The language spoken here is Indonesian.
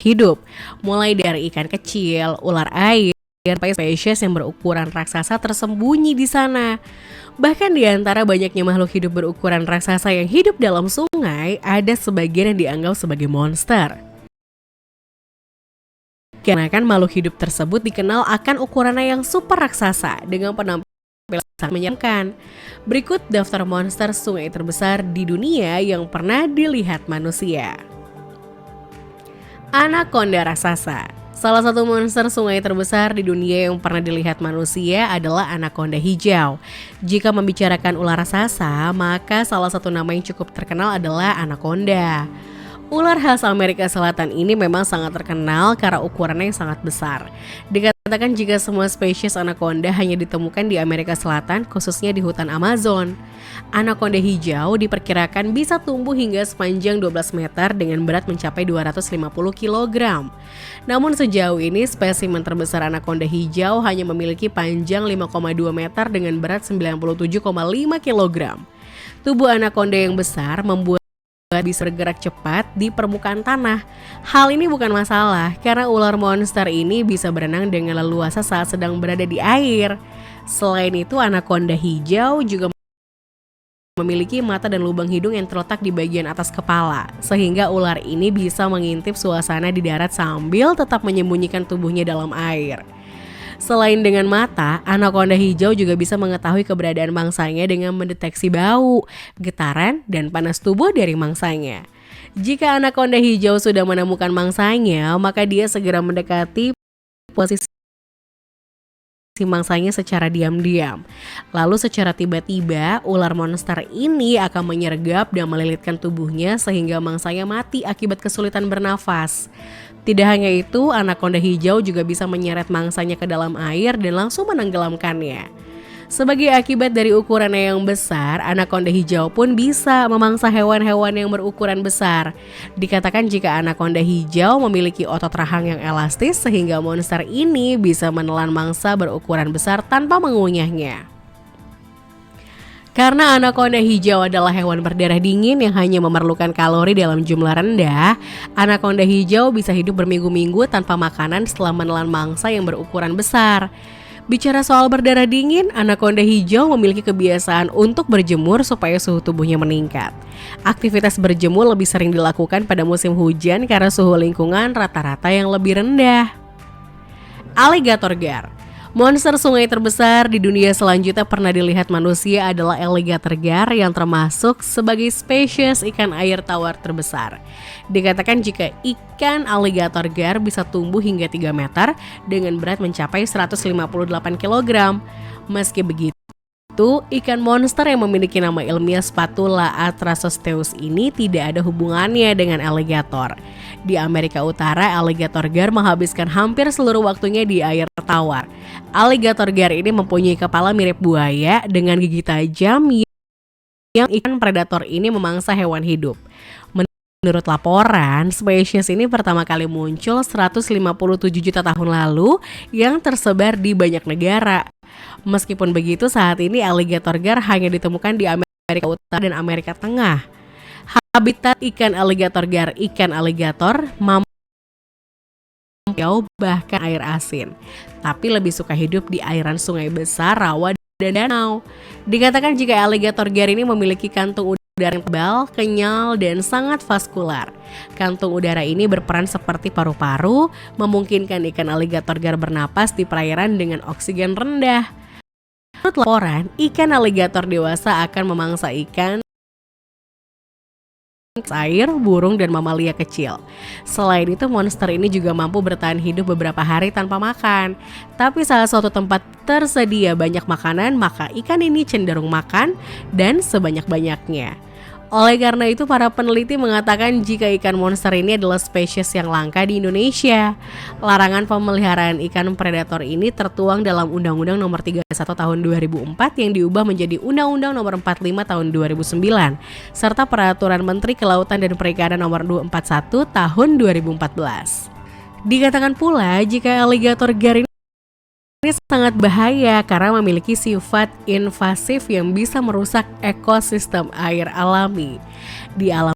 hidup, mulai dari ikan kecil, ular air, sampai spesies yang berukuran raksasa tersembunyi di sana. Bahkan di antara banyaknya makhluk hidup berukuran raksasa yang hidup dalam sungai, ada sebagian yang dianggap sebagai monster. Karena kan makhluk hidup tersebut dikenal akan ukurannya yang super raksasa dengan penampilan sangat menyeramkan. Berikut daftar monster sungai terbesar di dunia yang pernah dilihat manusia. Anaconda raksasa. Salah satu monster sungai terbesar di dunia yang pernah dilihat manusia adalah anaconda hijau. Jika membicarakan ular raksasa, maka salah satu nama yang cukup terkenal adalah anaconda. Ular khas Amerika Selatan ini memang sangat terkenal karena ukurannya yang sangat besar. Dikatakan jika semua spesies anaconda hanya ditemukan di Amerika Selatan, khususnya di hutan Amazon. Anaconda hijau diperkirakan bisa tumbuh hingga sepanjang 12 meter dengan berat mencapai 250 kg. Namun sejauh ini spesimen terbesar anaconda hijau hanya memiliki panjang 5,2 meter dengan berat 97,5 kg. Tubuh anaconda yang besar membuat bisa bergerak cepat di permukaan tanah. Hal ini bukan masalah karena ular monster ini bisa berenang dengan leluasa saat sedang berada di air. Selain itu, anaconda hijau juga memiliki mata dan lubang hidung yang terletak di bagian atas kepala, sehingga ular ini bisa mengintip suasana di darat sambil tetap menyembunyikan tubuhnya dalam air. Selain dengan mata, anaconda hijau juga bisa mengetahui keberadaan mangsanya dengan mendeteksi bau, getaran, dan panas tubuh dari mangsanya. Jika anaconda hijau sudah menemukan mangsanya, maka dia segera mendekati posisi mangsanya secara diam-diam. Lalu secara tiba-tiba, ular monster ini akan menyergap dan melilitkan tubuhnya sehingga mangsanya mati akibat kesulitan bernafas. Tidak hanya itu, anaconda hijau juga bisa menyeret mangsanya ke dalam air dan langsung menenggelamkannya. Sebagai akibat dari ukurannya yang besar, anaconda hijau pun bisa memangsa hewan-hewan yang berukuran besar. Dikatakan jika anaconda hijau memiliki otot rahang yang elastis sehingga monster ini bisa menelan mangsa berukuran besar tanpa mengunyahnya. Karena anaconda hijau adalah hewan berdarah dingin yang hanya memerlukan kalori dalam jumlah rendah, anaconda hijau bisa hidup berminggu-minggu tanpa makanan setelah menelan mangsa yang berukuran besar. Bicara soal berdarah dingin, anaconda hijau memiliki kebiasaan untuk berjemur supaya suhu tubuhnya meningkat. Aktivitas berjemur lebih sering dilakukan pada musim hujan karena suhu lingkungan rata-rata yang lebih rendah. Alligator gar. Monster sungai terbesar di dunia selanjutnya pernah dilihat manusia adalah alligator gar yang termasuk sebagai spesies ikan air tawar terbesar. Dikatakan jika ikan alligator gar bisa tumbuh hingga 3 meter dengan berat mencapai 158 kg. Meski begitu, ikan monster yang memiliki nama ilmiah Spatula atracosteus ini tidak ada hubungannya dengan alligator. Di Amerika Utara, alligator gar menghabiskan hampir seluruh waktunya di air tawar. Alligator gar ini mempunyai kepala mirip buaya dengan gigi tajam yang ikan predator ini memangsa hewan hidup. Menurut laporan, spesies ini pertama kali muncul 157 juta tahun lalu yang tersebar di banyak negara. Meskipun begitu, saat ini alligator gar hanya ditemukan di Amerika Utara dan Amerika Tengah. Habitat ikan alligator gar, ikan alligator mampu bahkan air asin, tapi lebih suka hidup di airan sungai besar, rawa, dan danau. Dikatakan jika alligator gar ini memiliki kantung udara yang tebal, kenyal, dan sangat vaskular. Kantung udara ini berperan seperti paru-paru, memungkinkan ikan alligator gar bernapas di perairan dengan oksigen rendah. Menurut laporan, ikan alligator dewasa akan memangsa ikan air, burung, dan mamalia kecil. Selain itu, monster ini juga mampu bertahan hidup beberapa hari tanpa makan. Tapi saat suatu tempat tersedia banyak makanan, maka ikan ini cenderung makan dan sebanyak-banyaknya. Oleh karena itu, para peneliti mengatakan jika ikan monster ini adalah spesies yang langka di Indonesia. Larangan pemeliharaan ikan predator ini tertuang dalam Undang-Undang Nomor 31 Tahun 2004 yang diubah menjadi Undang-Undang Nomor 45 Tahun 2009, serta Peraturan Menteri Kelautan dan Perikanan Nomor 241 Tahun 2014. Dikatakan pula jika alligator gar ini sangat bahaya karena memiliki sifat invasif yang bisa merusak ekosistem air alami. Di alam